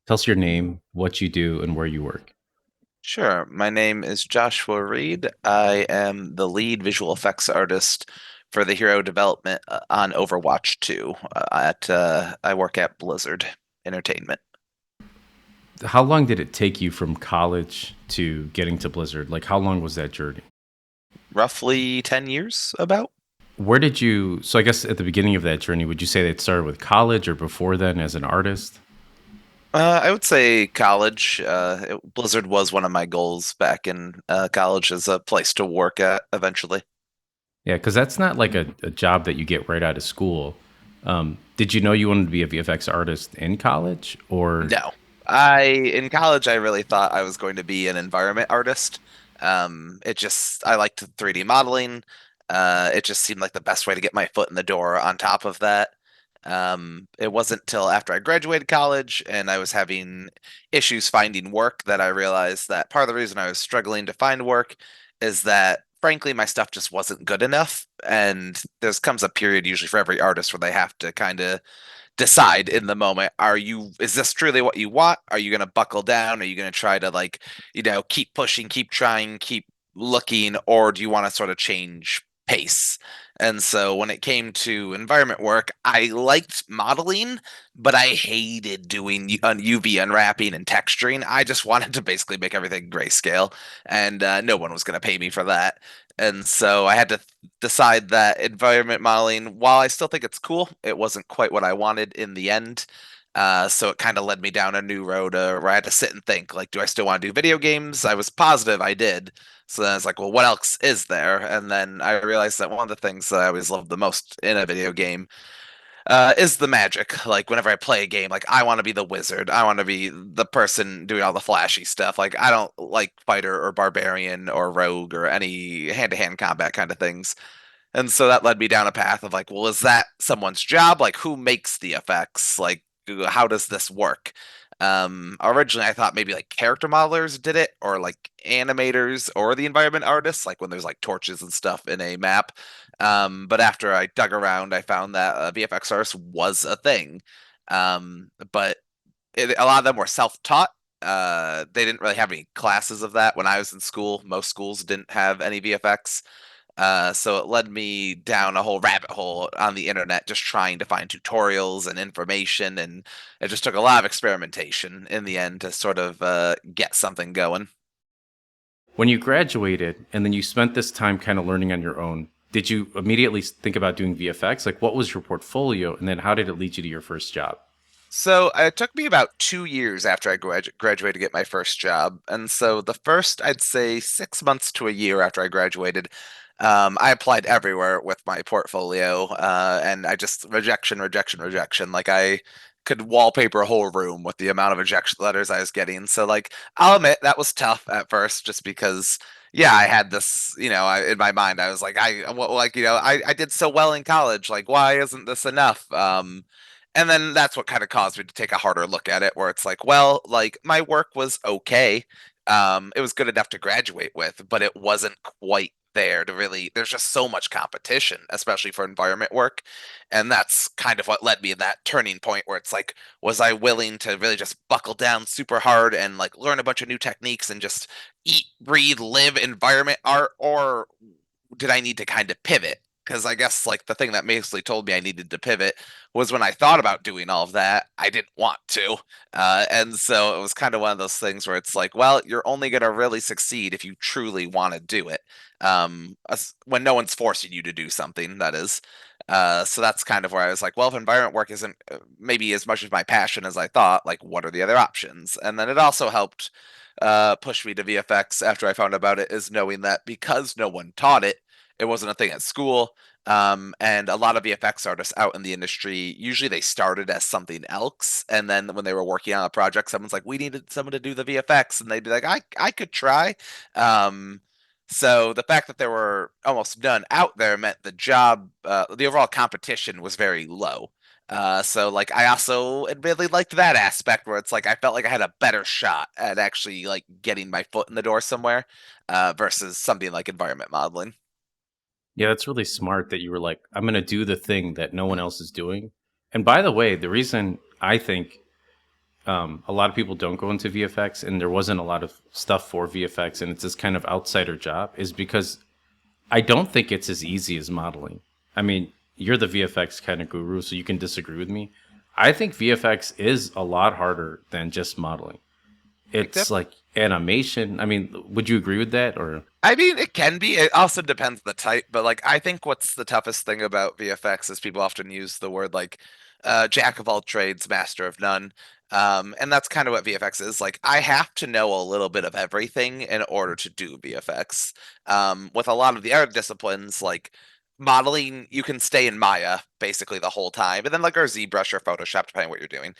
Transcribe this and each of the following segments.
Tell us your name, what you do, and where you work. Sure. My name is Joshua Reed. I am the lead visual effects artist for the hero development on Overwatch 2. I work at Blizzard Entertainment. How long did it take you from college to getting to Blizzard? Like, how long was that journey? Roughly 10 years about. Where did you? So, I guess at the beginning of that journey, would you say that it started with college or before then as an artist? I would say college. Blizzard was one of my goals back in college as a place to work at eventually. Yeah, because that's not like a job that you get right out of school. Did you know you wanted to be a VFX artist in college, or No. In college I really thought I was going to be an environment artist. I liked 3D modeling. It just seemed like the best way to get my foot in the door on top of that. It wasn't till after I graduated college and I was having issues finding work that I realized that part of the reason I was struggling to find work is that frankly my stuff just wasn't good enough. And there's comes a period usually for every artist where they have to kind of decide in the moment, is this truly what you want? Are you going to buckle down? Are you going to try to keep pushing, keep trying, keep looking, or do you want to sort of change pace? And so when it came to environment work, I liked modeling, but I hated doing UV unwrapping and texturing. I just wanted to basically make everything grayscale, and no one was going to pay me for that. And so I had to decide that environment modeling, while I still think it's cool, it wasn't quite what I wanted in the end. So it kind of led me down a new road where I had to sit and think, like, do I still want to do video games? I was positive I did. So then I was like, well, what else is there? And then I realized that one of the things that I always loved the most in a video game is the magic. Like whenever I play a game, like I want to be the wizard. I want to be the person doing all the flashy stuff. Like I don't like fighter or barbarian or rogue or any hand-to-hand combat kind of things. And so that led me down a path of like, well, is that someone's job? Like, who makes the effects? Like, how does this work? Originally, I thought maybe like character modelers did it, or like animators, or the environment artists, like when there's like torches and stuff in a map. But after I dug around, I found that VFX artist was a thing. But a lot of them were self-taught. They didn't really have any classes of that when I was in school. Most schools didn't have any VFX. So it led me down a whole rabbit hole on the internet, just trying to find tutorials and information, and it just took a lot of experimentation in the end to sort of get something going. when you graduated and then you spent this time kind of learning on your own? Did you immediately think about doing VFX? Like, what was your portfolio, and then how did it lead you to your first job? So it took me about 2 years after I graduated to get my first job. And so the first, I'd say 6 months to a year after I graduated, I applied everywhere with my portfolio, and I just rejection, rejection, rejection. Like I could wallpaper a whole room with the amount of rejection letters I was getting. So like I'll admit that was tough at first, just because. Yeah, I had this, in my mind, I was like, I did so well in college. Like, why isn't this enough? And then that's what kind of caused me to take a harder look at it, where it's like, well, like my work was okay. It was good enough to graduate with, but it wasn't quite there to really. There's just so much competition, especially for environment work, and that's kind of what led me in that turning point where it's like, was I willing to really just buckle down super hard and like learn a bunch of new techniques and just eat, breathe, live environment art, or did I need to kind of pivot? Because I guess like the thing that basically told me I needed to pivot was when I thought about doing all of that, I didn't want to. And so it was kind of one of those things where it's like, well, you're only going to really succeed if you truly want to do it. When no one's forcing you to do something, that is. So that's kind of where I was like, well, if environment work isn't maybe as much of my passion as I thought, like, what are the other options? And then it also helped pushed me to VFX after I found about it, is knowing that because no one taught it, it wasn't a thing at school. And a lot of VFX artists out in the industry, usually they started as something else. And then when they were working on a project, someone's like, we needed someone to do the VFX. And they'd be like, I could try. Um, so the fact that there were almost none out there meant the overall competition was very low. So like I also admittedly liked that aspect where it's like I felt like I had a better shot at actually like getting my foot in the door somewhere, versus something like environment modeling. Yeah, that's really smart that you were like, I'm going to do the thing that no one else is doing. And by the way, the reason I think a lot of people don't go into VFX, and there wasn't a lot of stuff for VFX, and it's this kind of outsider job, is because I don't think it's as easy as modeling. I mean, you're the VFX kind of guru, so you can disagree with me. I think VFX is a lot harder than just modeling. It's Except, like animation. I mean, would you agree with that? Or I mean, it can be. It also depends on the type, but like I think what's the toughest thing about VFX is people often use the word like jack of all trades, master of none. And that's kind of what VFX is. Like I have to know a little bit of everything in order to do VFX. With a lot of the other disciplines, like modeling, you can stay in Maya basically the whole time, and then like our ZBrush or Photoshop, depending on what you're doing.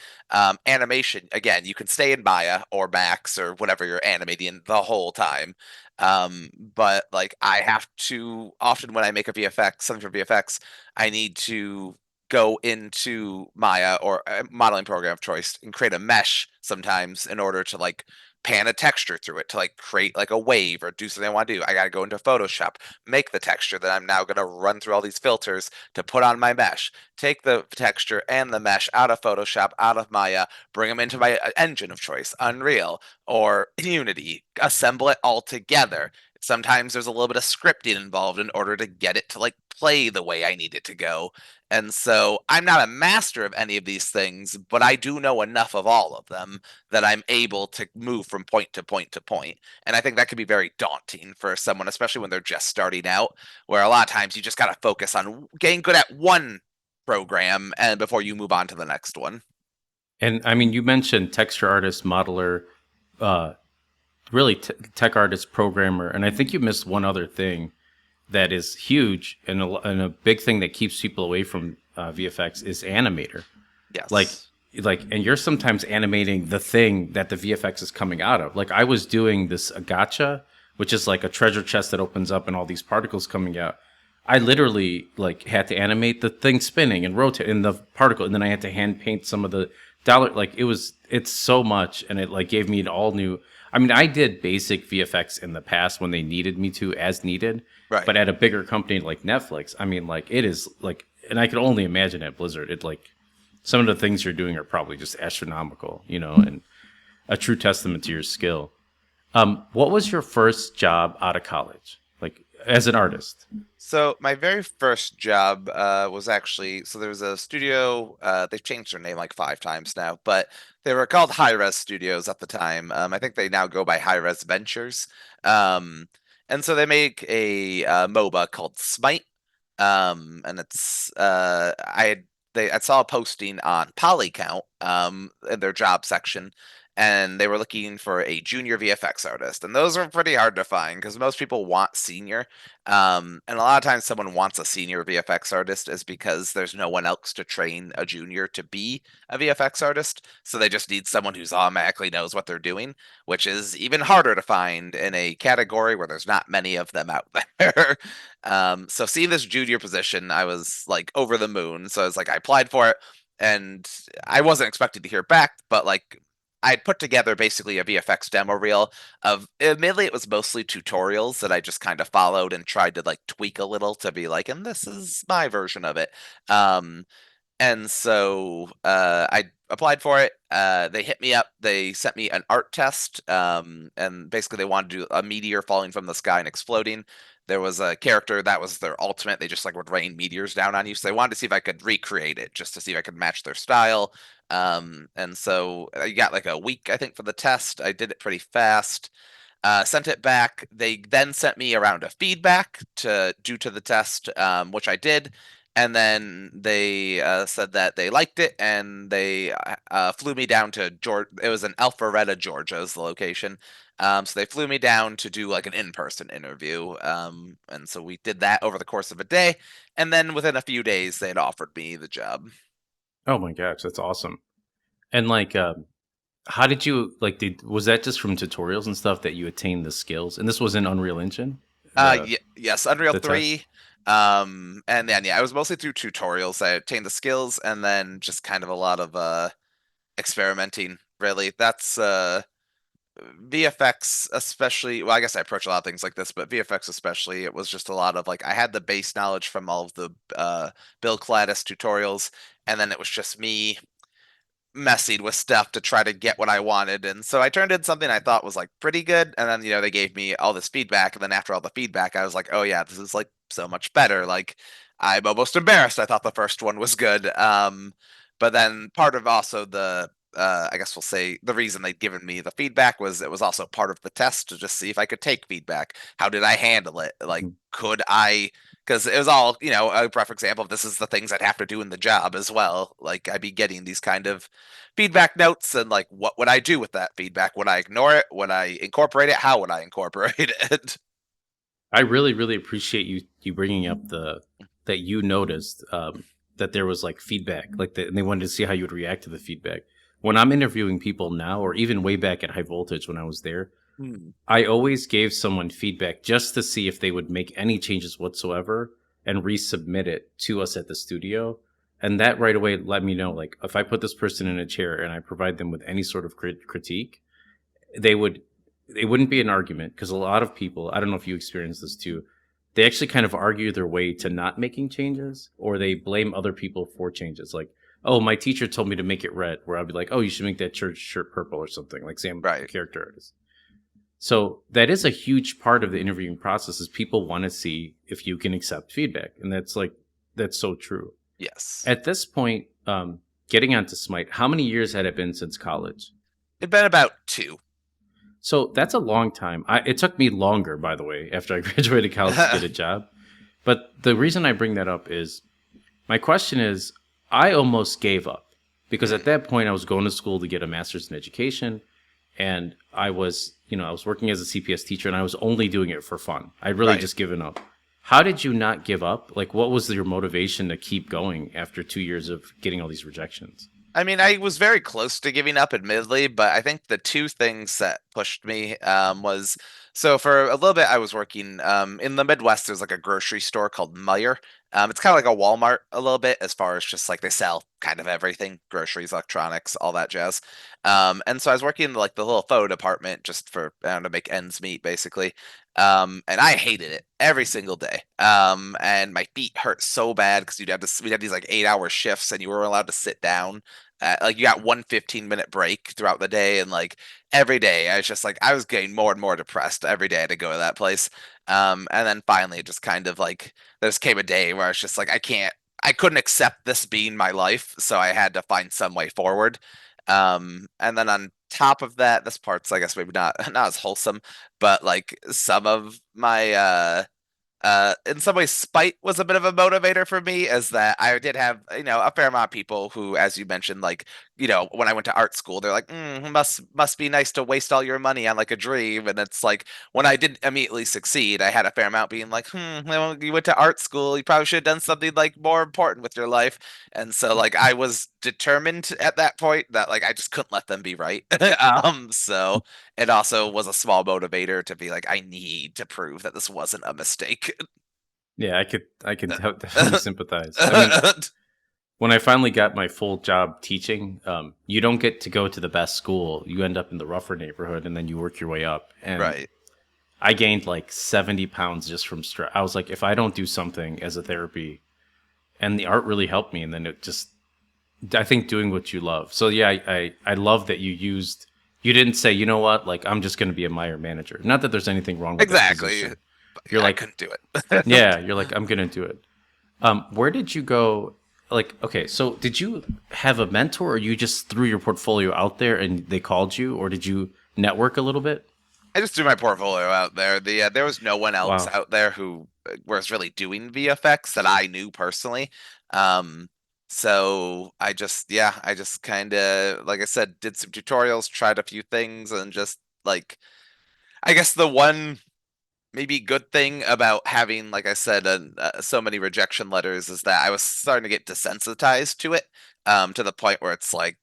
Animation, again, you can stay in Maya or Max or whatever you're animating the whole time. But like I have to often when I make a VFX, something for VFX, I need to go into Maya or a modeling program of choice and create a mesh sometimes in order to like pan a texture through it to like create like a wave or do something I want to do. I got to go into Photoshop, make the texture that I'm now going to run through all these filters to put on my mesh, take the texture and the mesh out of Photoshop, out of Maya, bring them into my engine of choice, Unreal or Unity, assemble it all together. Sometimes there's a little bit of scripting involved in order to get it to like play the way I need it to go. And so I'm not a master of any of these things, but I do know enough of all of them that I'm able to move from point to point to point. And I think that can be very daunting for someone, especially when they're just starting out, where a lot of times you just got to focus on getting good at one program and before you move on to the next one. and I mean, you mentioned texture artist, modeler, uh, really tech artist, programmer, and I think you missed one other thing that is huge and and a big thing that keeps people away from VFX is animator. Like, Yes. and you're sometimes animating the thing that the VFX is coming out of. Like I was doing this agacha, which is like a treasure chest that opens up and all these particles coming out. I literally like had to animate the thing spinning and rotate in the particle, and then I had to hand paint some of the dollar. Like it's so much, and it like gave me an all new. I mean, I did basic VFX in the past when they needed me to, as needed, Right. but at a bigger company like Netflix, I mean, like it is like, and I could only imagine at Blizzard, it like some of the things you're doing are probably just astronomical, and a true testament to your skill. What was your first job out of college, like as an artist? So my very first job was actually so there was a studio. They've changed their name like 5 times now, but they were called High Res Studios at the time. I think they now go by High Res Ventures. Um, and so they make a MOBA called Smite. And it's I saw a posting on Polycount in their job section, and they were looking for a junior VFX artist, and those are pretty hard to find because most people want senior. And a lot of times, someone wants a senior VFX artist is because there's no one else to train a junior to be a VFX artist. So they just need someone who's automatically knows what they're doing, which is even harder to find in a category where there's not many of them out there. So seeing this junior position, I was like over the moon. So I was like, I applied for it, and I wasn't expecting to hear back, but like I'd put together basically a VFX demo reel of admittedly it was mostly tutorials that I just kind of followed and tried to like tweak a little to be like, and this is my version of it. Um, and so I applied for it. They hit me up. They sent me an art test, and basically they wanted to do a meteor falling from the sky and exploding. There was a character that was their ultimate. They just like would rain meteors down on you. So they wanted to see if I could recreate it, just to see if I could match their style. And so I got like a week, I think, for the test. I did it pretty fast. Sent it back. They then sent me a round of feedback to due to the test, which I did, and then they said that they liked it, and they flew me down to Georgia. It was in Alpharetta, Georgia, is the location. So they flew me down to do like an in-person interview, and so we did that over the course of a day, and then within a few days they had offered me the job. Oh my gosh, that's awesome. And like, how did you like? Was that just from tutorials and stuff that you attained the skills? And this was in Unreal Engine, Yes, Unreal the test. 3. And then yeah, I was mostly through tutorials. I obtained the skills and then just kind of a lot of experimenting, really. That's VFX especially, well, I guess I approach a lot of things like this, but VFX especially, it was just a lot of like I had the base knowledge from all of the Bill Cladis tutorials, and then it was just me messing with stuff to try to get what I wanted. And so I turned in something I thought was like pretty good. And then, they gave me all this feedback. And then after all the feedback, I was like, oh yeah, this is like so much better. Like I'm almost embarrassed. I thought the first one was good. But then part of also I guess we'll say the reason they'd given me the feedback was it was also part of the test to just see if I could take feedback. How did I handle it? Like, Mhm. could I because it was all, a rough example of this is the things I'd have to do in the job as well. Like I'd be getting these kind of feedback notes and like what would I do with that feedback? Would I ignore it? Would I incorporate it? How would I incorporate it? I really, really appreciate you bringing up the that you noticed that there was like feedback, like and they wanted to see how you would react to the feedback. When I'm interviewing people now, or even way back at High Voltage when I was there, Hmm. I always gave someone feedback just to see if they would make any changes whatsoever and resubmit it to us at the studio. And that right away let me know, like, if I put this person in a chair and I provide them with any sort of critique, they would, it wouldn't be an argument because a lot of people, I don't know if you experience this too, they actually kind of argue their way to not making changes or they blame other people for changes. Like, oh, my teacher told me to make it red, where I'd be like, oh, you should make that church shirt purple or something, like Sam, the Right. character artist. So that is a huge part of the interviewing process is people want to see if you can accept feedback. And that's like, that's so true. Yes. At this point, getting onto Smite, how many years had it been since college? It'd been about two. So that's a long time. It took me longer, by the way, after I graduated college to get a job. But the reason I bring that up is my question is I almost gave up because at Hmm. that point I was going to school to get a master's in education and I was working as a CPS teacher and I was only doing it for fun. I'd really Right. just given up. How did you not give up? Like what was your motivation to keep going after 2 years of getting all these rejections? I mean, I was very close to giving up, admittedly, but I think the two things that pushed me was so for a little bit I was working in the Midwest. There's like a grocery store called Meyer. It's kind of like a Walmart a little bit as far as just like they sell kind of everything, groceries, electronics, all that jazz. And so I was working in like the little photo department just for to make ends meet, basically. And I hated it every single day. And my feet hurt so bad because we'd have these like 8-hour shifts and you were allowed to sit down like you got one 15-minute break throughout the day, and like every day I was just like I was getting more and more depressed every day I had to go to that place. And then finally it just kind of like there just came a day where I was just like I couldn't accept this being my life, so I had to find some way forward. And then on top of that, this part's I guess maybe not not as wholesome, but like some of my in some ways spite was a bit of a motivator for me as that I did have a fair amount of people who, as you mentioned, like when I went to art school, they're like must be nice to waste all your money on like a dream. And it's like when I didn't immediately succeed, I had a fair amount being like well, you went to art school, you probably should have done something like more important with your life. And so like I was determined at that point that like I just couldn't let them be right. So it also was a small motivator to be like, I need to prove that this wasn't a mistake. Yeah, I can definitely sympathize. I mean, when I finally got my full job teaching, you don't get to go to the best school. You end up in the rougher neighborhood, and then you work your way up. And Right. I gained like 70 pounds just from stress. I was like, if I don't do something as a therapy, and the art really helped me, and then it just, I think doing what you love. So yeah, I love that you didn't say, you know what, like I'm just going to be a Meyer manager. Not that there's anything wrong with that Exactly. position. But You're I like, couldn't do it. yeah, you're like, I'm going to do it. Where did you go? Like, okay, so did you have a mentor or you just threw your portfolio out there and they called you or did you network a little bit? I just threw my portfolio out there. There was no one else Wow. out there who was really doing VFX that I knew personally. Um, so I just kind of, like I said, did some tutorials, tried a few things, and just like, I guess the one maybe good thing about having, like I said, so many rejection letters is that I was starting to get desensitized to it, to the point where it's like,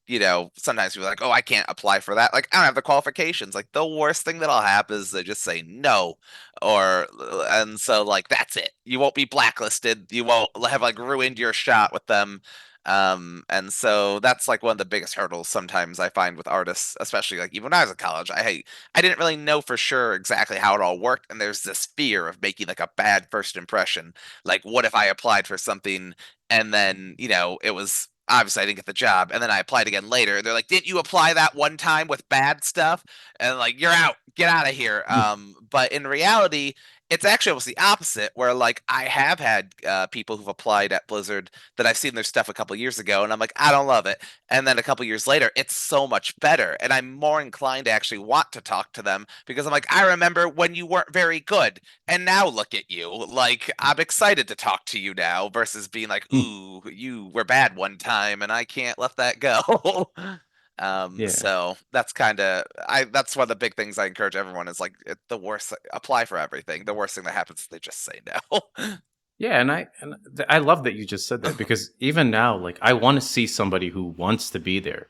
sometimes people are like, oh, I can't apply for that. Like, I don't have the qualifications. Like, the worst thing that'll happen is they just say no, and so like that's it. You won't be blacklisted. You won't have like ruined your shot with them. And so that's like one of the biggest hurdles sometimes I find with artists, especially like even when I was in college. I didn't really know for sure exactly how it all worked, and there's this fear of making like a bad first impression. Like, what if I applied for something and then it was obviously I didn't get the job, and then I applied again later. They're like, "Didn't you apply that one time with bad stuff?" And like, "You're out. Get out of here." But in reality, it's actually almost the opposite, where like I have had people who've applied at Blizzard that I've seen their stuff a couple years ago, and I'm like, I don't love it. And then a couple years later, it's so much better, and I'm more inclined to actually want to talk to them because I'm like, I remember when you weren't very good, and now look at you. Like, I'm excited to talk to you now versus being like, ooh, you were bad one time, and I can't let that go. Yeah. So that's kind of that's one of the big things I encourage everyone is like the worst apply for everything. The worst thing that happens is they just say no. Yeah, and I love that you just said that because even now, like I want to see somebody who wants to be there.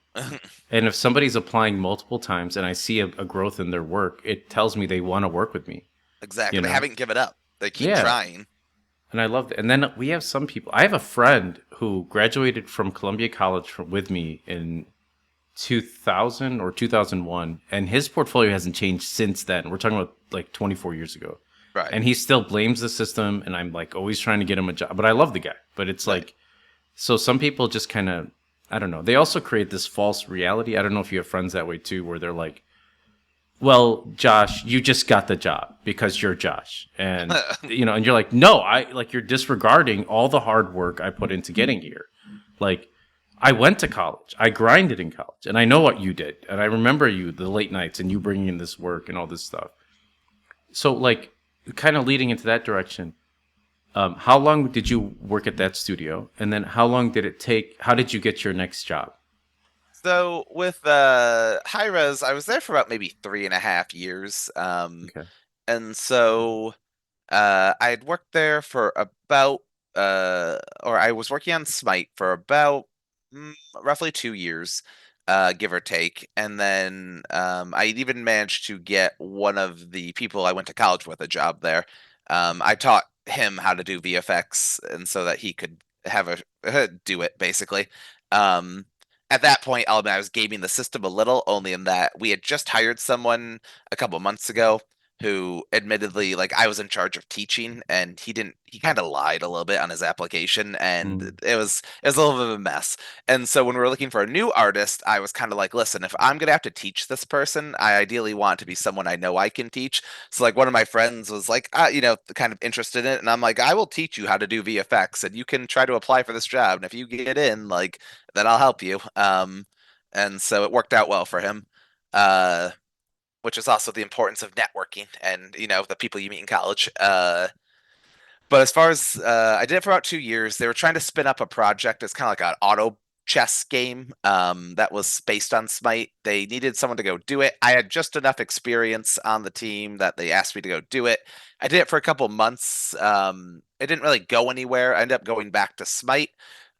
And if somebody's applying multiple times and I see a growth in their work, it tells me they want to work with me. Exactly. You They know? haven't given up. They keep Yeah, trying. and I love that. And then we have some people. I have a friend who graduated from Columbia College with me in 2000 or 2001, and his portfolio hasn't changed since then. We're talking about like 24 years ago. Right. And he still blames the system, and I'm like always trying to get him a job. But I love the guy. But it's Right. like, so some people just kind of, I don't know. They also create this false reality. I don't know if you have friends that way too, where they're like, well, Josh, you just got the job because you're Josh. And, and you're like, no, you're disregarding all the hard work I put into getting here. Like, I went to college. I grinded in college, and I know what you did. And I remember you, the late nights, and you bringing in this work and all this stuff. So, like, kind of leading into that direction, how long did you work at that studio? And then how long did it take? How did you get your next job? So with High Res, I was there for about maybe 3.5 years. Okay. And so I had worked there for about or I was working on Smite for about roughly 2 years, give or take. And then I even managed to get one of the people I went to college with a job there. I taught him how to do VFX, and so that he could have a do it basically. Um, at that point, I'll admit I was gaming the system a little, only in that we had just hired someone a couple months ago who admittedly like I was in charge of teaching and he kind of lied a little bit on his application and Mm. it was a little bit of a mess. And so when we were looking for a new artist, I was kind of like, listen, if I'm gonna have to teach this person, I ideally want it to be someone I know I can teach. So like one of my friends was like, kind of interested in it, and I'm like, I will teach you how to do VFX, and you can try to apply for this job, and if you get in, like, then I'll help you. And so it worked out well for him. Uh, which is also the importance of networking and the people you meet in college. But as far as I did it for about 2 years, they were trying to spin up a project. It's kind of like an auto chess game that was based on Smite. They needed someone to go do it. I had just enough experience on the team that they asked me to go do it. I did it for a couple months. It didn't really go anywhere. I ended up going back to Smite.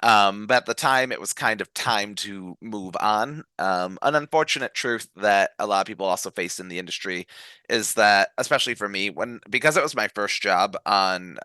But at the time, it was kind of time to move on. An unfortunate truth that a lot of people also face in the industry is that, especially for me, because it was my first job on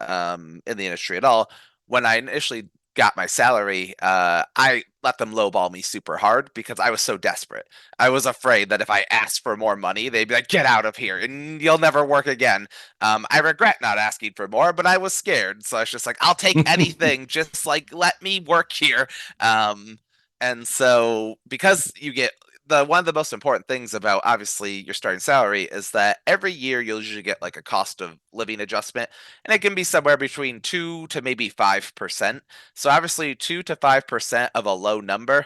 in the industry at all, when I initially got my salary, I let them lowball me super hard because I was so desperate. I was afraid that if I asked for more money, they'd be like, "Get out of here, and you'll never work again." I regret not asking for more, but I was scared, so I was just like, "I'll take anything, just like let me work here." Um, and so because you get the one of the most important things about obviously your starting salary is that every year you'll usually get like a cost of living adjustment, and it can be somewhere between 2 to maybe 5%. So obviously 2 to 5% of a low number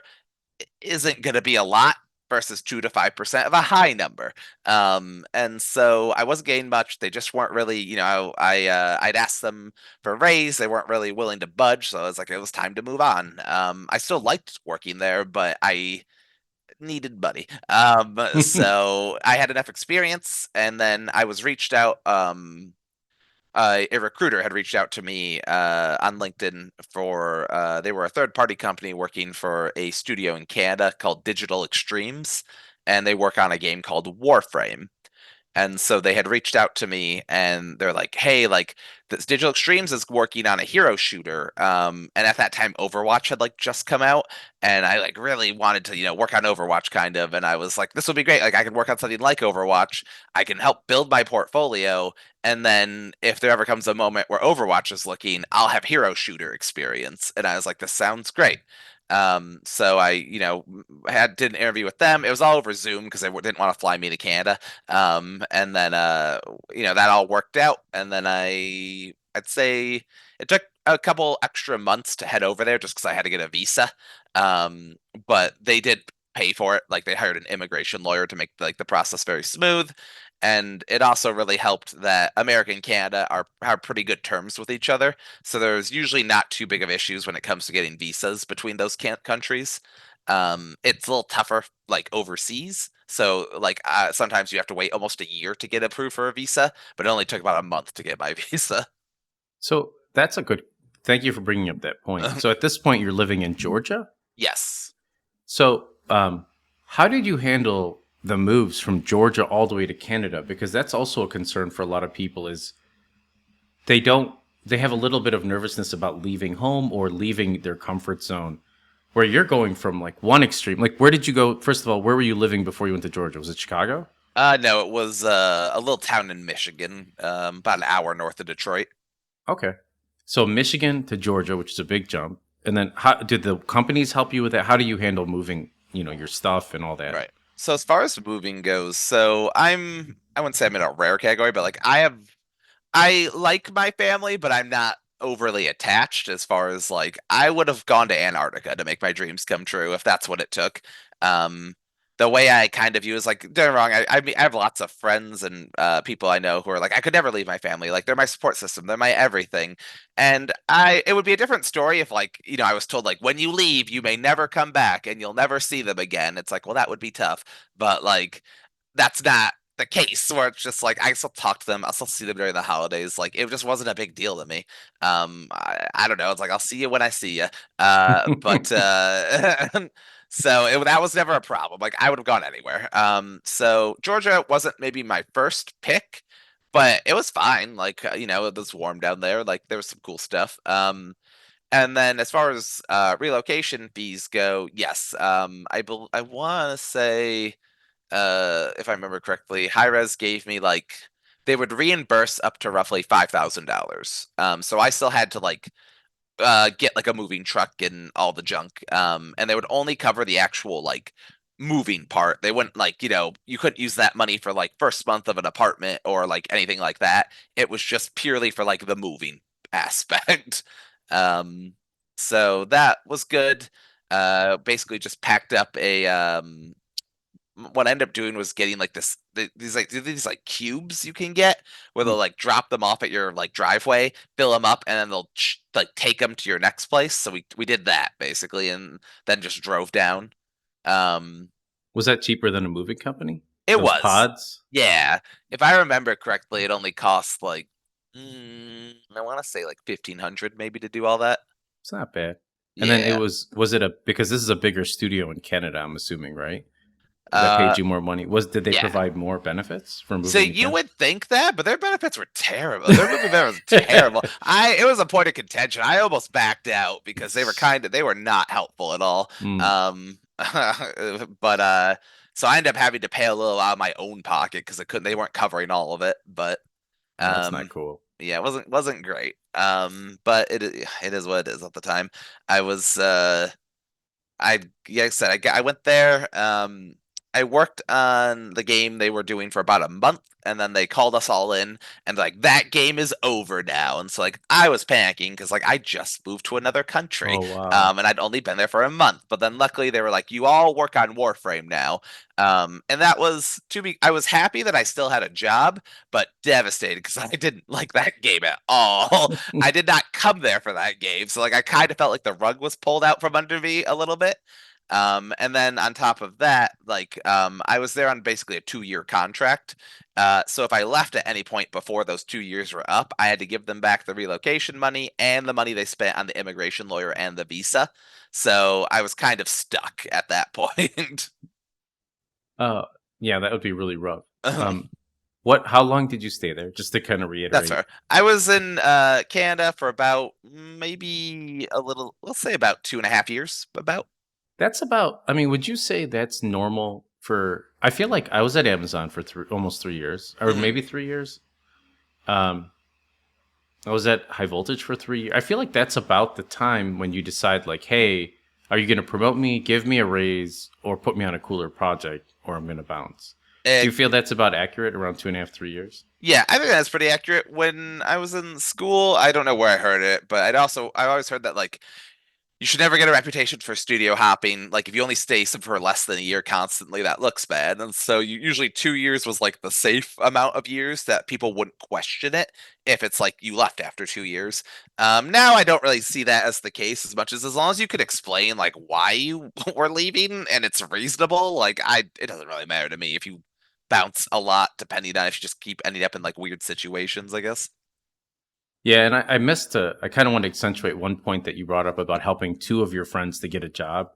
isn't going to be a lot versus 2 to 5% of a high number. And so I wasn't getting much. They just weren't really, I'd asked them for a raise. They weren't really willing to budge. So I was like, it was time to move on. I still liked working there, but I needed money. So I had enough experience, and then I was reached out. A recruiter had reached out to me on LinkedIn for they were a third party company working for a studio in Canada called Digital Extremes, and they work on a game called Warframe. And so they had reached out to me and they're like, hey, like this Digital Extremes is working on a hero shooter. And at that time Overwatch had like just come out. And I like really wanted to, work on Overwatch kind of. And I was like, this would be great. Like I could work on something like Overwatch. I can help build my portfolio. And then if there ever comes a moment where Overwatch is looking, I'll have hero shooter experience. And I was like, this sounds great. So I, did an interview with them. It was all over Zoom because they didn't want to fly me to Canada. And then that all worked out. And then I'd say it took a couple extra months to head over there just because I had to get a visa. Um, but they did pay for it. Like they hired an immigration lawyer to make like the process very smooth. And it also really helped that America and Canada are have pretty good terms with each other. So there's usually not too big of issues when it comes to getting visas between those countries. It's a little tougher like overseas. So like sometimes you have to wait almost a year to get approved for a visa, but it only took about a month to get my visa. So that's a good. Thank you for bringing up that point. So at this point, you're living in Georgia. Yes. So how did you handle the moves from Georgia all the way to Canada? Because that's also a concern for a lot of people. Is they don't they have a little bit of nervousness about leaving home or leaving their comfort zone. Where you're going from like one extreme. Like where did you go? First of all, where were you living before you went to Georgia? Was it Chicago? No, it was a little town in Michigan, about an hour north of Detroit. Okay. So Michigan to Georgia, which is a big jump. And then how did the companies help you with that? How do you handle moving, your stuff and all that? Right. So as far as moving goes, I wouldn't say I'm in a rare category, but like I like my family, but I'm not overly attached as far as like I would have gone to Antarctica to make my dreams come true if that's what it took. Um, the way I kind of view is like, don't get me wrong, I have lots of friends and people I know who are like, I could never leave my family. Like they're my support system, they're my everything. And it would be a different story if like, I was told like when you leave, you may never come back and you'll never see them again. It's like, well, that would be tough. But like that's not the case where it's just like I still talk to them, I still see them during the holidays. Like it just wasn't a big deal to me. I don't know. It's like I'll see you when I see you. But so that was never a problem. Like I would have gone anywhere. So Georgia wasn't maybe my first pick, but it was fine. Like it was warm down there. Like there was some cool stuff. And then as far as relocation fees go, yes. I want to say if I remember correctly, High Res gave me like they would reimburse up to roughly $5,000. So I still had to like get like a moving truck and all the junk. And they would only cover the actual like moving part. They wouldn't like, you couldn't use that money for like first month of an apartment or like anything like that. It was just purely for like the moving aspect. Um, so that was good. Basically just packed up a what I ended up doing was getting like these like cubes you can get where they'll like drop them off at your like driveway, fill them up, and then they'll like take them to your next place. So we did that basically, and then just drove down. Um, Was that cheaper than a moving company? it Those was, pods? yeah. If I remember correctly, it only cost like I want to say like 1,500 maybe to do all that. It's not bad. And then Yeah. was it a because this is a bigger studio in Canada, I'm assuming, right? That paid Uh, you more money. Did they yeah. provide more benefits for So moving to you Canada? would think that, but their benefits were terrible. Their movie benefits were terrible. It was a point of contention. I almost backed out because they were not helpful at all. Mm, Um, but so I ended up having to pay a little out of my own pocket because they weren't covering all of it. But no, that's not um, cool. yeah, it wasn't great. But it is what it is at the time. I was like I said, I went there. I worked on the game they were doing for about a month, and then they called us all in, and like that game is over now. And so like I was panicking because like I just moved to another country, Oh wow. and I'd only been there for a month. But then luckily they were like, "You all work on Warframe now," and that was to be. I was happy that I still had a job, but devastated because I didn't like that game at all. I did not come there for that game. So like I kind of felt like the rug was pulled out from under me a little bit. And then on top of that, like I was there on basically a 2-year contract. So if I left at any point before those 2 years were up, I had to give them back the relocation money and the money they spent on the immigration lawyer and the visa. So I was kind of stuck at that point. Uh yeah, that would be really rough. Um how long did you stay there? Just to kind of That's reiterate. fair. I was in Canada for about maybe a little, let's say about 2.5 years, about. That's about I mean, would you say that's normal for I feel like I was at Amazon for almost 3 years or Mhm. maybe 3 years. Um I was at high voltage for 3 years. I feel like that's about the time when you decide, like, hey, Are you going to promote me, give me a raise, or put me on a cooler project, or I'm going to bounce? Do Eh, you feel that's about accurate around 2.5, 3 years? yeah, I think that's pretty accurate. When I was in school, I don't know where I heard it, but I always heard that like you should never get a reputation for studio hopping. Like if you only stay for less than a year constantly, that looks bad. And so usually 2 years was like the safe amount of years that people wouldn't question it if it's like you left after 2 years. Now I don't really see that as the case as much as long as you could explain like why you were leaving and it's reasonable. Like it doesn't really matter to me if you bounce a lot, depending on if you just keep ending up in like weird situations, I guess. Yeah, and I missed to. I kind of want to accentuate one point that you brought up about helping two of your friends to get a job.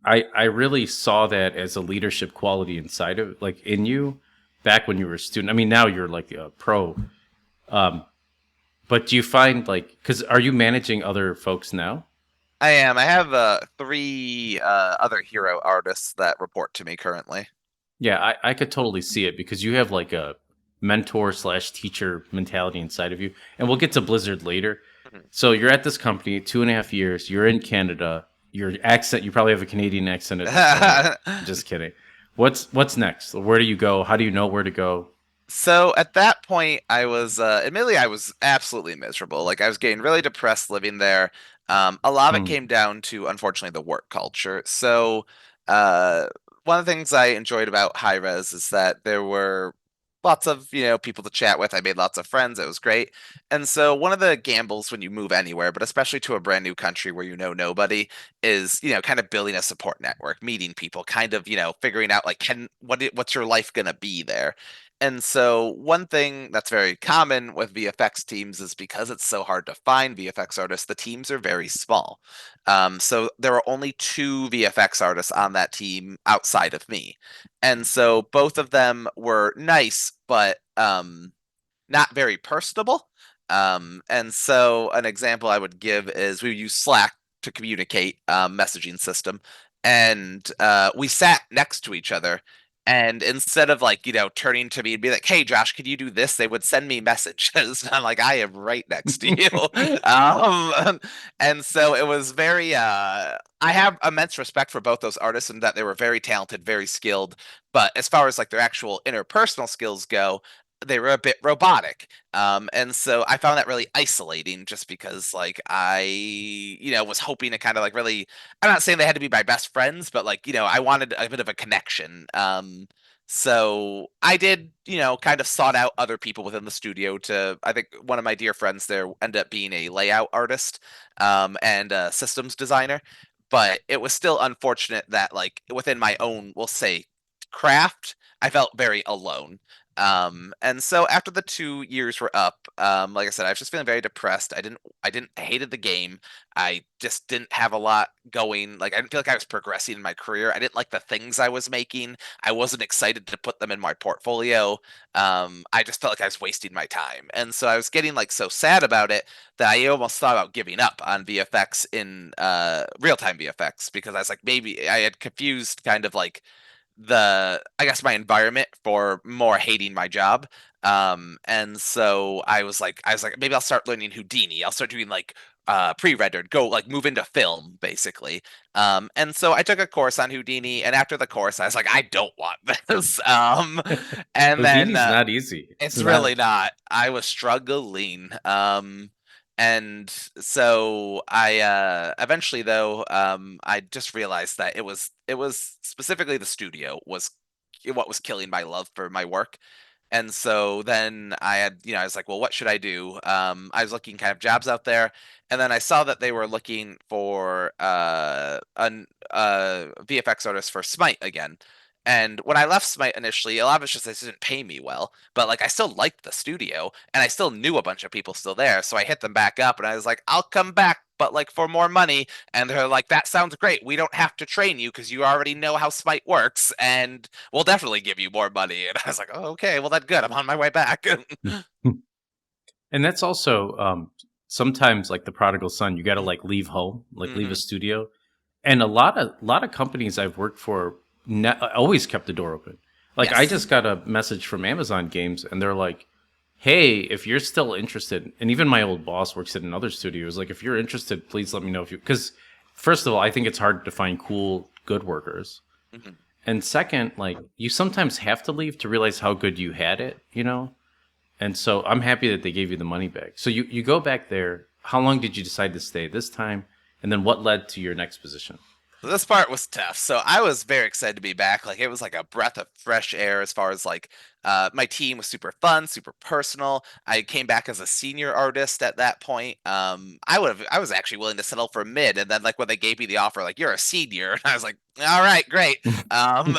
I really saw that as a leadership quality inside of like in you back when you were a student. I mean, now you're like a pro. Um, but do you find like because are you managing other folks now? I am. I have three other hero artists that report to me currently. Yeah, I could totally see it because you have like a mentor slash teacher mentality inside of you. And we'll get to Blizzard later. Mhm. So you're at this company 2.5 years. You're in Canada. Your accent, you probably have a Canadian accent at this point. Just kidding. What's next? Where do you go? How do you know where to go? So at that point, I was admittedly I was absolutely miserable. Like I was getting really depressed living there. A lot of it Hmm. came down to unfortunately the work culture. So uh, one of the things I enjoyed about High Res is that there were lots of people to chat with. I made lots of friends. It was great. And so one of the gambles when you move anywhere, but especially to a brand new country where you know nobody, is kind of building a support network, meeting people, kind of figuring out like what's your life gonna be there. And so, one thing that's very common with VFX teams is because it's so hard to find VFX artists, the teams are very small. So, there are only two VFX artists on that team outside of me. And so, both of them were nice, but not very personable. And so, an example I would give is we use Slack to communicate, messaging system, and we sat next to each other. And instead of like turning to me and be like, "Hey, Josh, can you do this?" They would send me messages. And I'm like, "I am right next to you." And so it was very. I have immense respect for both those artists and that they were very talented, very skilled. But as far as like their actual interpersonal skills go, they were a bit robotic. And so I found that really isolating just because like was hoping to kind of like really, I'm not saying they had to be my best friends, but like, I wanted a bit of a connection. So I did, kind of sought out other people within the studio to, I think one of my dear friends there ended up being a layout artist, and a systems designer. But it was still unfortunate that like within my own, we'll say, craft, I felt very alone. And so after the 2 years were up, like I said, I was just feeling very depressed. I hated the game. I just didn't have a lot going. Like I didn't feel like I was progressing in my career. I didn't like the things I was making. I wasn't excited to put them in my portfolio. I just felt like I was wasting my time. And so I was getting like so sad about it that I almost thought about giving up on VFX in real-time VFX because I was like maybe I had confused kind of like I guess my environment for more hating my job. And so I was like maybe I'll start learning Houdini. I'll start doing like pre-rendered, go like move into film basically. And so I took a course on Houdini, and after the course I was like I don't want this. And then Houdini's not easy. It's it's not. really not. I was struggling. And so I eventually though I just realized that it was specifically the studio was what was killing my love for my work. And so then I was like, well, what should I do? I was looking kind of jobs out there, and then I saw that they were looking for an VFX artist for Smite again. And when I left Smite initially, a lot of it's just they didn't pay me well, but like I still liked the studio, and I still knew a bunch of people still there, so I hit them back up, and I was like, I'll come back, but like for more money. And they're like, that sounds great. We don't have to train you because you already know how Smite works, and we'll definitely give you more money. And I was like, oh, okay, well, that's good. I'm on my way back. And that's also sometimes like the prodigal son. You got to like leave home, like leave a Hmm. studio. And a lot of companies I've worked for always kept the door open. Like I Yes. just got a message from Amazon Games, and they're like, "Hey, if you're still interested," and even my old boss works at another studio. Is like, "If you're interested, please let me know if you." Because first of all, I think it's hard to find cool, good workers. Mhm. And second, like you sometimes have to leave to realize how good you had it, you know? And so I'm happy that they gave you the money back. So you go back there. How long did you decide to stay this time? And then what led to your next position? This part was tough. So I was very excited to be back. Like it was like a breath of fresh air as far as like my team was super fun, super personal. I came back as a senior artist at that point. I was actually willing to settle for mid, and then like when they gave me the offer, like you're a senior, and I was like, all right, great. Um,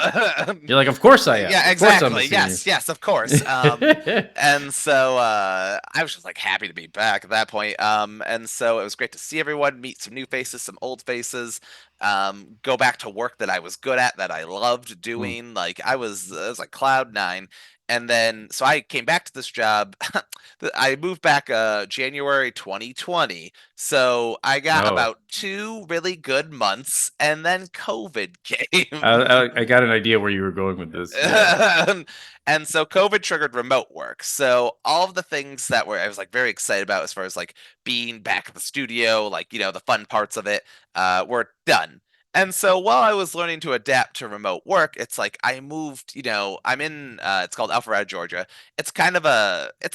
You're like, of course I am. yeah, Of course I'm a exactly. senior. Yes, yes, of course. And so I was just like happy to be back at that point. And so it was great to see everyone, meet some new faces, some old faces, go back to work that I was good at, that I loved Mm. doing. Like it was like cloud nine. And then so I came back to this job. I moved back January 2020. So I got Oh, about 2 really good months, and then COVID I, came. I got an idea where you were going with this. Yeah. And so COVID triggered remote work. So all of the things that were I was like very excited about as far as like being back at the studio, like the fun parts of it, were done. And so while I was learning to adapt to remote work, it's like I moved, I'm in it's called Alpharetta, Georgia. It's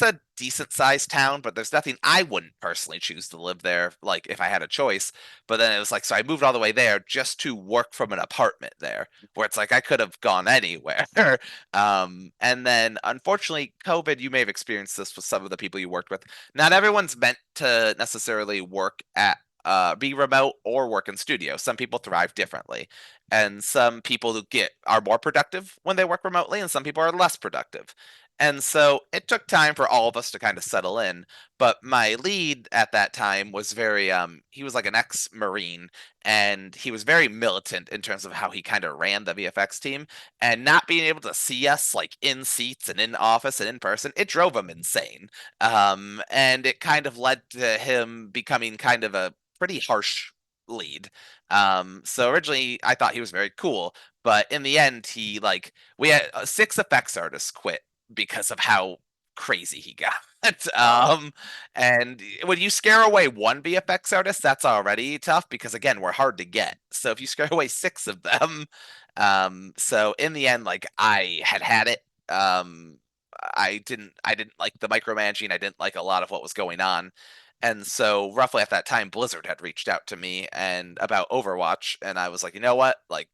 a decent sized town, but there's nothing I wouldn't personally choose to live there, like if I had a choice. But then it was like so I moved all the way there just to work from an apartment there, where it's like I could have gone anywhere. And then unfortunately, COVID, you may have experienced this with some of the people you worked with. Not everyone's meant to necessarily work at be remote or work in studio. Some people thrive differently, and some people who get are more productive when they work remotely, and some people are less productive. And so it took time for all of us to kind of settle in. But my lead at that time was very he was like an ex-Marine, and he was very militant in terms of how he kind of ran the VFX team. And not being able to see us like in seats and in office and in person, it drove him insane. And it kind of led to him becoming kind of a pretty harsh lead. So originally I thought he was very cool, but in the end, he like we had 6 effects artists quit because of how crazy he got. Wow. And when you scare away one VFX artist, that's already tough because again, we're hard to get. So if you scare away 6 of them, so in the end, like I had it. I didn't like the micromanaging. I didn't like a lot of what was going on. And so roughly at that time, Blizzard had reached out to me and about Overwatch, and I was like, you know what? Like,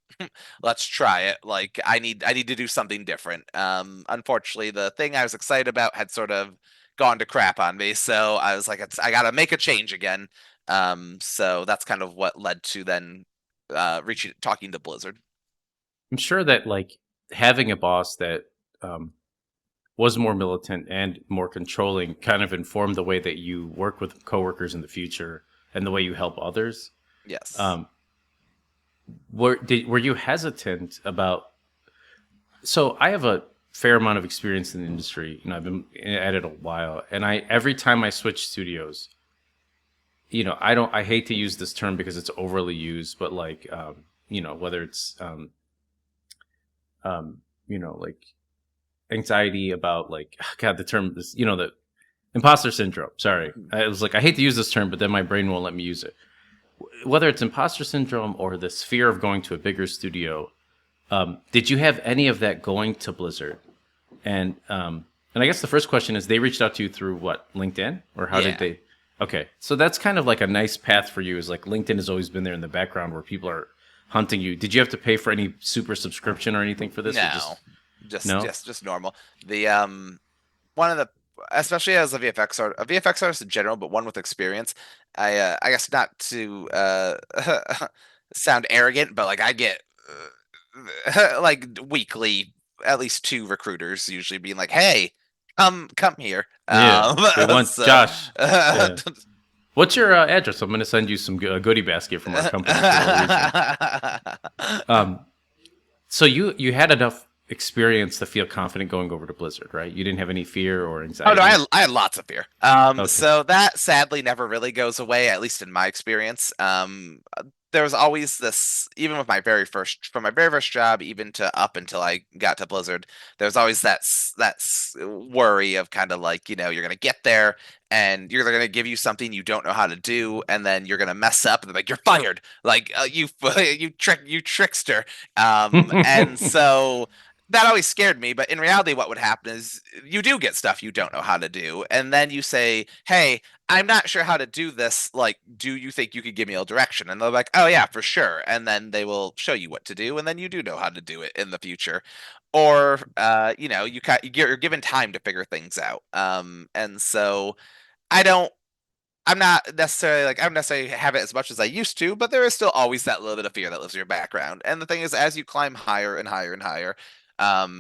let's try it. Like, I need to do something different. Unfortunately, the thing I was excited about had sort of gone to crap on me, so I was like, I gotta make a change again. So that's kind of what led to then reaching talking to Blizzard. I'm sure that like having a boss that um, was more militant and more controlling kind of informed the way that you work with coworkers in the future and the way you help others. Yes. Um, were you hesitant about? So I have a fair amount of experience in the industry. I've been at it a while, and I every time I switch studios, I don't. I hate to use this term because it's overly used, but like, whether it's like anxiety about like God, the term is the imposter syndrome. Sorry, I was like I hate to use this term, but then my brain won't let me use it. Whether it's imposter syndrome or this fear of going to a bigger studio, did you have any of that going to Blizzard? And I guess the first question is they reached out to you through what, LinkedIn, or how did Yeah. they? Okay, so that's kind of like a nice path for you. Is like LinkedIn has always been there in the background where people are hunting you. Did you have to pay for any super subscription or anything for this, or No. just no? Just normal. The one of the especially as a VFX artist in general, but one with experience. I guess not to sound arrogant, but like I get like weekly at least 2 recruiters usually being like, "Hey, come here." Yeah, we want So Josh. Yeah. What's your address? I'm going to send you some goodie basket from our company for well reason. Um, so you had enough experience to feel confident going over to Blizzard, right? You didn't have any fear or Oh no, anxiety. I had lots of fear. Okay. So that sadly never really goes away, at least in my experience. there was always this, even with my very first, from my very first job, even to up until I got to Blizzard, there's always that worry of kind of like, you're gonna get there and you're gonna give you something you don't know how to do, and then you're gonna mess up and they're like, you're fired, like you trickster. And so that always scared me. But in reality, what would happen is you do get stuff you don't know how to do, and then you say, hey, I'm not sure how to do this. Like, do you think you could give me a direction? And they're like, oh yeah, for sure. And then they will show you what to do, and then you do know how to do it in the future. Or, you're given time to figure things out. And so I don't. I'm not necessarily like I don't necessarily have it as much as I used to, but there is still always that little bit of fear that lives in your background. And the thing is, as you climb higher and higher and higher,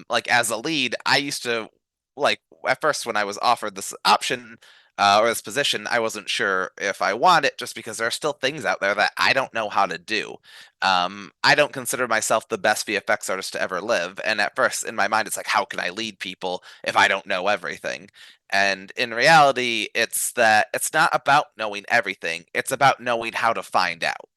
like as a lead, I used to like at first when I was offered this option or this position, I wasn't sure if I want it just because there are still things out there that I don't know how to do. I don't consider myself the best VFX artist to ever live, and at first in my mind, it's like, how can I lead people if I don't know everything? And in reality, it's that it's not about knowing everything. It's about knowing how to find out.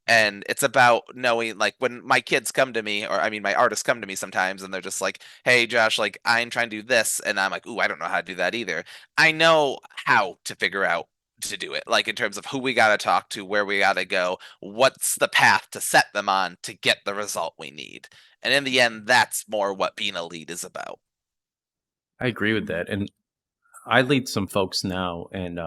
And it's about knowing, like, when my kids come to me, or I mean, my artists come to me sometimes, and they're just like, hey, Josh, like, I'm trying to do this. And I'm like, ooh, I don't know how to do that either. I know how to figure out to do it, like, in terms of who we got to talk to, where we got to go, what's the path to set them on to get the result we need. And in the end, that's more what being a lead is about. I agree with that. And I lead some folks now, and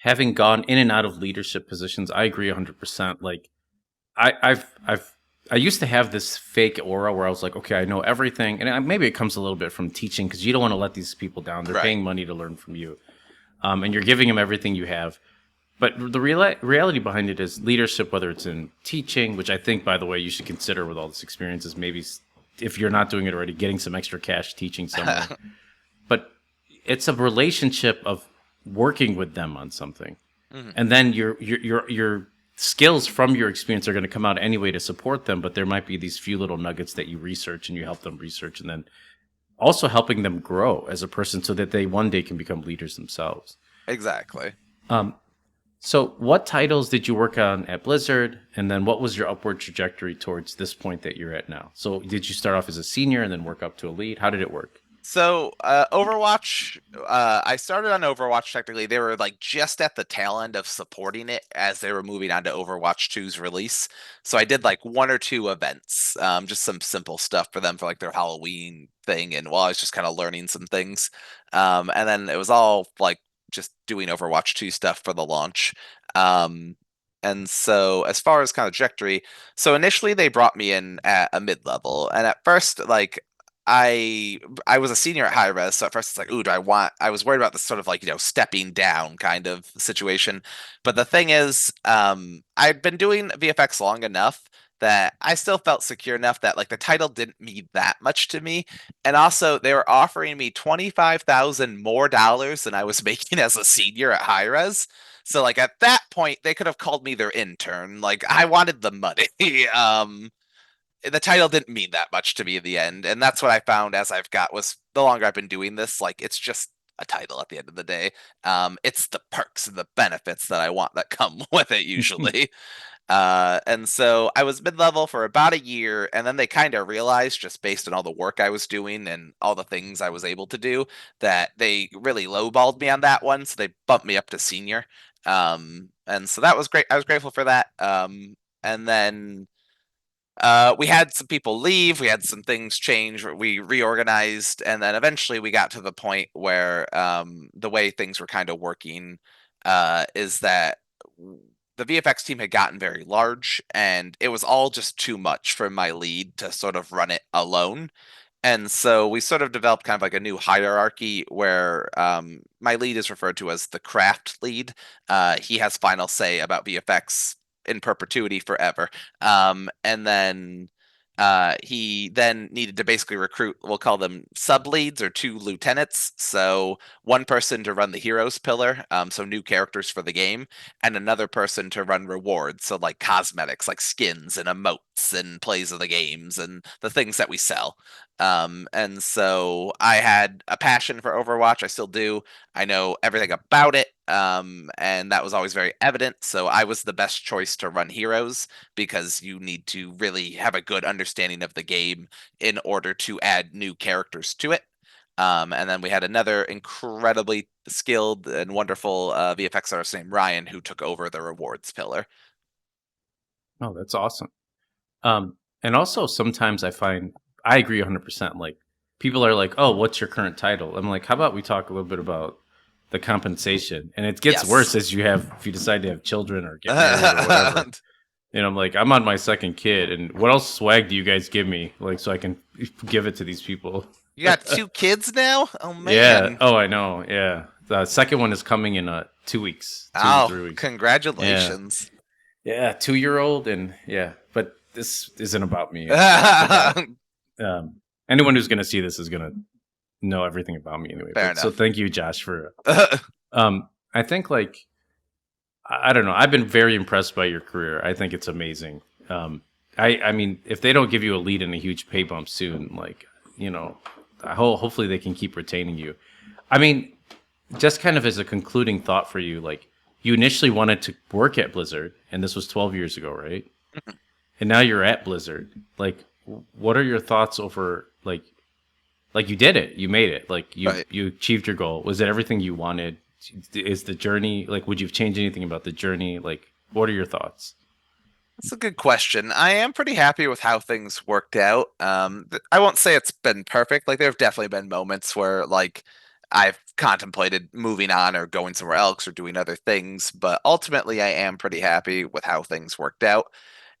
having gone in and out of leadership positions, I agree 100%. Like I used to have this fake aura where I was like, okay, I know everything, and maybe it comes a little bit from teaching because you don't want to let these people down. They're Right. paying money to learn from you, and you're giving them everything you have. But the reality behind it is leadership, whether it's in teaching, which I think, by the way, you should consider with all this experience, is maybe if you're not doing it already, getting some extra cash teaching somewhere. But it's a relationship of working with them on something, Mhm. and then your skills from your experience are going to come out anyway to support them. But there might be these few little nuggets that you research and you help them research, and then also helping them grow as a person so that they one day can become leaders themselves. Exactly. Um, so, what titles did you work on at Blizzard, and then what was your upward trajectory towards this point that you're at now? So, did you start off as a senior and then work up to a lead? How did it work? So, Overwatch, I started on Overwatch technically. They were like just at the tail end of supporting it as they were moving on to Overwatch 2's release. So I did like one or two events, just some simple stuff for them for like their Halloween thing. And while I was just kind of learning some things. And then it was all like just doing Overwatch 2 stuff for the launch. Um, and so as far as kind of trajectory, so initially they brought me in at a mid level. And at first, like, I was a senior at high res, so at first it's like, ooh, do I want? I was worried about this sort of like stepping down kind of situation, but the thing is, I'd been doing VFX long enough that I still felt secure enough that like the title didn't mean that much to me, and also they were offering me $25,000 more than I was making as a senior at high res. So like at that point, they could have called me their intern. Like I wanted the money. The title didn't mean that much to me in the end, and that's what I found as I've got was the longer I've been doing this, like it's just a title at the end of the day. It's the perks and the benefits that I want that come with it usually. And so I was mid-level for about a year, and then they kind of realized, just based on all the work I was doing and all the things I was able to do, that they really lowballed me on that one. So they bumped me up to senior. And so that was great. I was grateful for that. And then we had some people leave, we had some things change, we reorganized, and then eventually we got to the point where the way things were kind of working is that the VFX team had gotten very large, and it was all just too much for my lead to sort of run it alone. And so we sort of developed kind of like a new hierarchy where my lead is referred to as the craft lead. He has final say about VFX in perpetuity forever. And then he then needed to basically recruit, we'll call them sub leads or two lieutenants. So one person to run the heroes pillar, so new characters for the game, and another person to run rewards, so like cosmetics, like skins and emotes and plays of the games and the things that we sell. And so I had a passion for Overwatch. I still do. I know everything about it. And that was always very evident. So I was the best choice to run Heroes because you need to really have a good understanding of the game in order to add new characters to it. And then we had another incredibly skilled and wonderful VFX artist named Ryan who took over the rewards pillar. Oh, that's awesome. And also sometimes I find I agree 100%. Like people are like, "Oh, what's your current title?" I'm like, "How about we talk a little bit about the compensation?" And it gets worse Yes. as if you decide to have children or get married or whatever. And I'm like, I'm on my second kid, and what else swag do you guys give me, like, so I can give it to these people? You got two kids now? Oh Yeah. man. Oh, I know. Yeah. The second one is coming in 2 weeks, two Oh, 3 weeks. Yeah. congratulations. Yeah. 2-year-old, and yeah. But this isn't about me. It's about Fair anyone who's gonna see this is gonna know everything about me anyway. But so enough. thank you, Josh, for. I think like I don't know. I've been very impressed by your career. I think it's amazing. I mean, if they don't give you a lead and a huge pay bump soon, like you know, hopefully they can keep retaining you. I mean, just kind of as a concluding thought for you, like you initially wanted to work at Blizzard, and this was 12 years ago, right? And now you're at Blizzard. Like, what are your thoughts over like you did it, you made it, like Right. you achieved your goal? Was it everything you wanted? Is the journey like? Would you have changed anything about the journey? Like, what are your thoughts? That's a good question. I am pretty happy with how things worked out. I won't say it's been perfect. Like there have definitely been moments where like I've contemplated moving on or going somewhere else or doing other things, but ultimately I am pretty happy with how things worked out.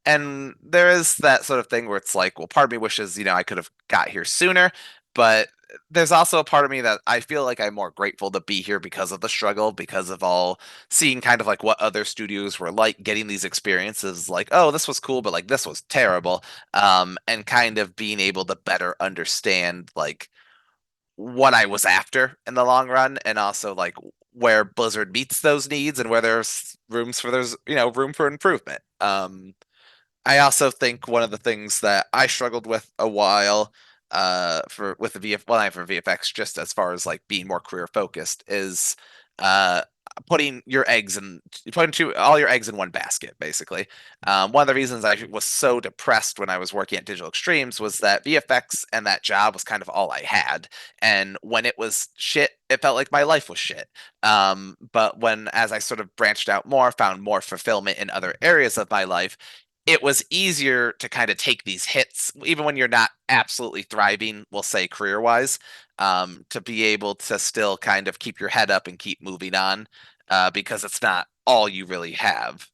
And there is that sort of thing where it's like, well, part of me wishes, I could have got here sooner, but there's also a part of me that I feel like I'm more grateful to be here because of the struggle, because of all seeing kind of like what other studios were like, getting these experiences like, oh, this was cool, but like this was terrible. And kind of being able to better understand like what I was after in the long run, and also like where Blizzard meets those needs and where there's room for improvement. I also think one of the things that I struggled with a while for with the not for VFX, just as far as like being more career focused, is uh putting all your eggs in one basket, basically. One of the reasons I was so depressed when I was working at Digital Extremes was that VFX and that job was kind of all I had. And when it was shit, it felt like my life was shit. But as I sort of branched out more, found more fulfillment in other areas of my life, it was easier to kind of take these hits, even when you're not absolutely thriving, we'll say career wise, to be able to still kind of keep your head up and keep moving on, because it's not all you really have.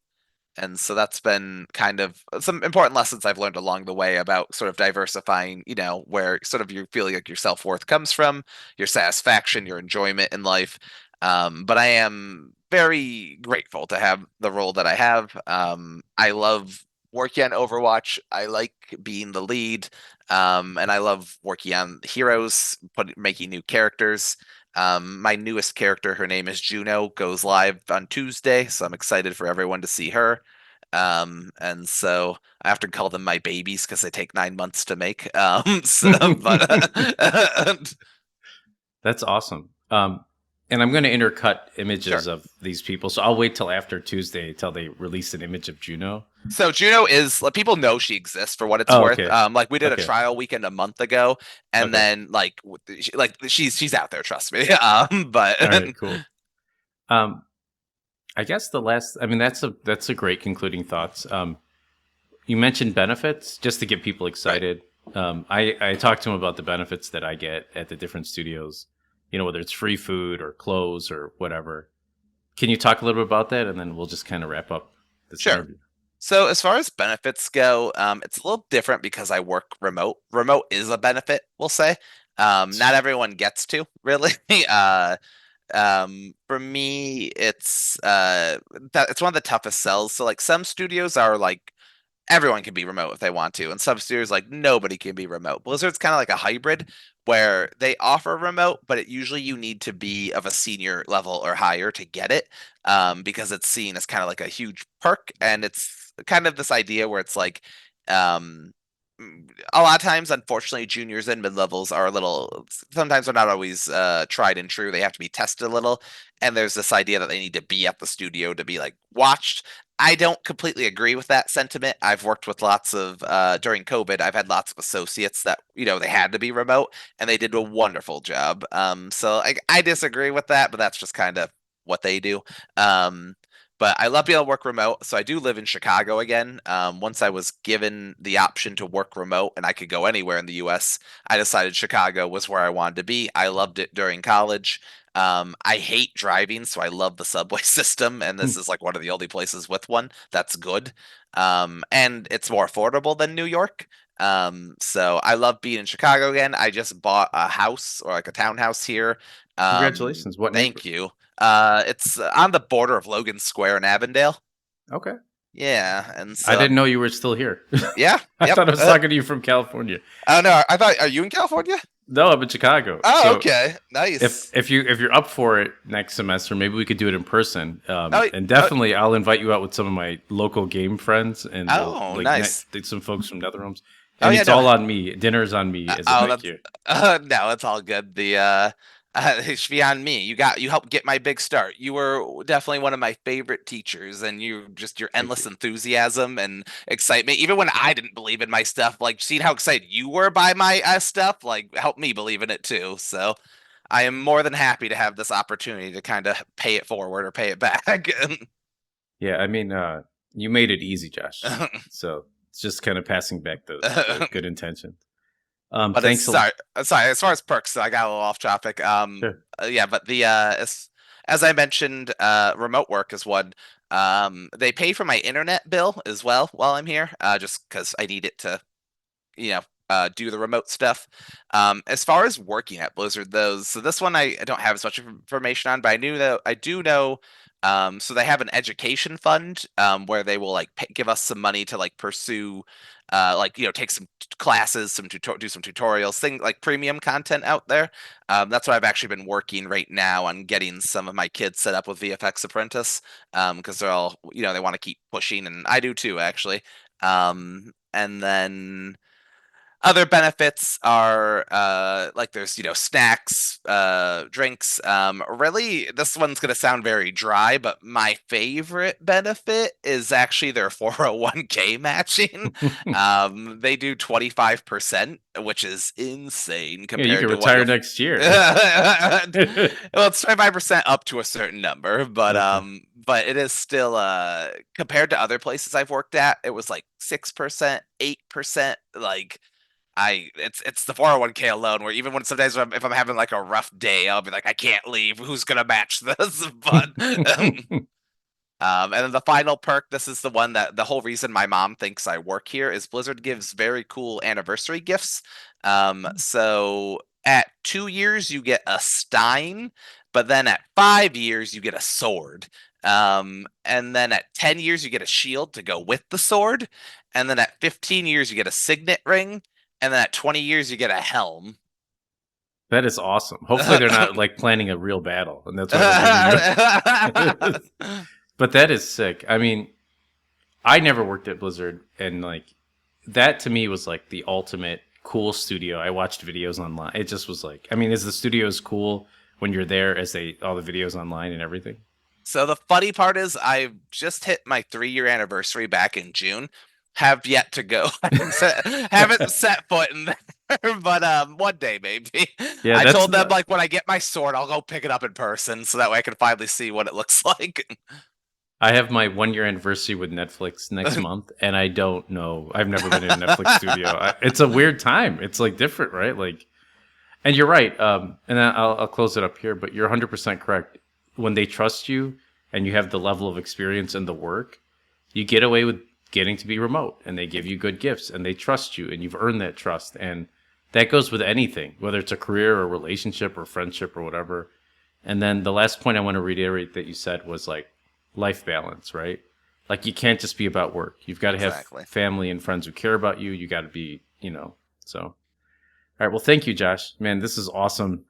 And so that's been kind of some important lessons I've learned along the way about sort of diversifying, where sort of you feel like your self worth comes from, your satisfaction, your enjoyment in life. But I am very grateful to have the role that I have. I love working on Overwatch. I like being the lead. And I love working on heroes, making new characters. My newest character, her name is Juno, goes live on Tuesday, so I'm excited for everyone to see her. And so I often call them my babies because they take 9 months to make. But That's awesome. And I'm going to intercut sure. images of these people, so I'll wait till after Tuesday till they release an image of Juno. So Juno is like people know she exists for what it's Oh, worth. okay, Like we did a okay, trial weekend a month ago, and okay. then like she's out there, trust me. But All right, cool. Um, I guess the last. I mean, that's a great concluding thoughts. You mentioned benefits just to get people right. excited. I talked to him about the benefits that I get at the different studios. You know, whether it's free food or clothes or whatever. Can you talk a little bit about that, and then we'll just kind of wrap up this Sure. interview? So as far as benefits go, it's a little different because I work remote. Remote is a benefit, we'll say. Not everyone gets to really. For me, it's one of the toughest sells. So like some studios are like everyone can be remote if they want to, and some studios like nobody can be remote. Blizzard's kind of like a hybrid where they offer remote, but usually you need to be of a senior level or higher to get it, because it's seen as kind of like a huge perk, and it's kind of this idea where it's like, um, a lot of times, unfortunately, juniors and mid levels are a little. Sometimes they're not always tried and true. They have to be tested a little, and there's this idea that they need to be at the studio to be like watched. I don't completely agree with that sentiment. I've worked with lots of during COVID. I've had lots of associates that they had to be remote, and they did a wonderful job. So I disagree with that, but that's just kind of what they do. Um, but I love being able to work remote. So I do live in Chicago again. Once I was given the option to work remote and I could go anywhere in the US, I decided Chicago was where I wanted to be. I loved it during college. I hate driving, so I love the subway system, and this is like one of the only places with one that's good. And it's more affordable than New York. So I love being in Chicago again. I just bought a house or like a townhouse here. Congratulations. What Thank neighbor? you. It's on the border of Logan Square and Avondale. Okay. Yeah, and I so didn't know you were still here. yeah, I yep. thought I was talking to you from California. Oh no, I thought, are you in California? No, I'm in Chicago. Oh, So okay, if nice. you're up for it next semester, maybe we could do it in person. Oh, And oh, definitely, I'll invite you out with some of my local game friends, and we'll oh, nice. some folks from NetherRealms. Oh And yeah, it's no, all on me. Dinner's on me as a oh, thank that's you. no, it's all good. It should be on me. You helped get my big start. You were definitely one of my favorite teachers, and your Thank endless you. enthusiasm and excitement, even when I didn't believe in my stuff. Like seeing how excited you were by my stuff, like helped me believe in it too. So I am more than happy to have this opportunity to kind of pay it forward or pay it back. Yeah, I mean, you made it easy, Josh. So it's just kind of passing back the good intentions. But it's Thanks a lot. sorry. As far as perks, I got a little off topic. Sure. Yeah, but as I mentioned, remote work is one. They pay for my internet bill as well while I'm here, just because I need it to you know, do the remote stuff. As far as working at Blizzard, so this one I don't have as much information on, but I do know. So they have an education fund where they will like give us some money to like pursue, like take some classes, do some tutorials, things like premium content out there. That's what I've actually been working right now on getting some of my kids set up with VFX Apprentice, because they're all they want to keep pushing, and I do too actually. And then other benefits are like there's snacks, drinks. Really, this one's gonna sound very dry, but my favorite benefit is actually their 401k matching. They do 25%, which is insane Yeah, you compared can to what retire you'll. next year. Well, it's 25% up to a certain number, Okay. but it is still compared to other places I've worked at, it was like 6%, 8%. Like it's the 401k alone where even when sometimes if I'm having like a rough day, I'll be like, I can't leave. Who's gonna match this? But and then the final perk, this is the one that the whole reason my mom thinks I work here is Blizzard gives very cool anniversary gifts. So at 2 years you get a Stein, but then at 5 years you get a sword. And then at 10 years you get a shield to go with the sword. And then at 15 years you get a signet ring. And then at 20 years you get a helm. That is awesome. Hopefully, they're not like planning a real battle, and that's why they're giving you. But that is sick. I mean, I never worked at Blizzard, and like that to me was like the ultimate cool studio. I watched videos online. It just was like, I mean, is the studio as cool when you're there as they all the videos online and everything? So the funny part is I just hit my 3 year anniversary back in June. Have yet to go. Haven't set foot in there, but one day maybe. Yeah, I that's told them the. like when I get my sword, I'll go pick it up in person so that way I can finally see what it looks like. I have my 1 year anniversary with Netflix next month, and I don't know. I've never been in a Netflix studio. It's a weird time. It's like different, right? Like, and you're right. And I'll close it up here, but you're 100% correct. When they trust you and you have the level of experience and the work, you get away with getting to be remote, and they give you good gifts, and they trust you, and you've earned that trust. And that goes with anything, whether it's a career or relationship or friendship or whatever. And then the last point I want to reiterate that you said was like life balance, right? Like you can't just be about work. You've got to have Exactly. family and friends who care about you. You got to be, so. All right. Well, thank you, Josh. Man, this is awesome.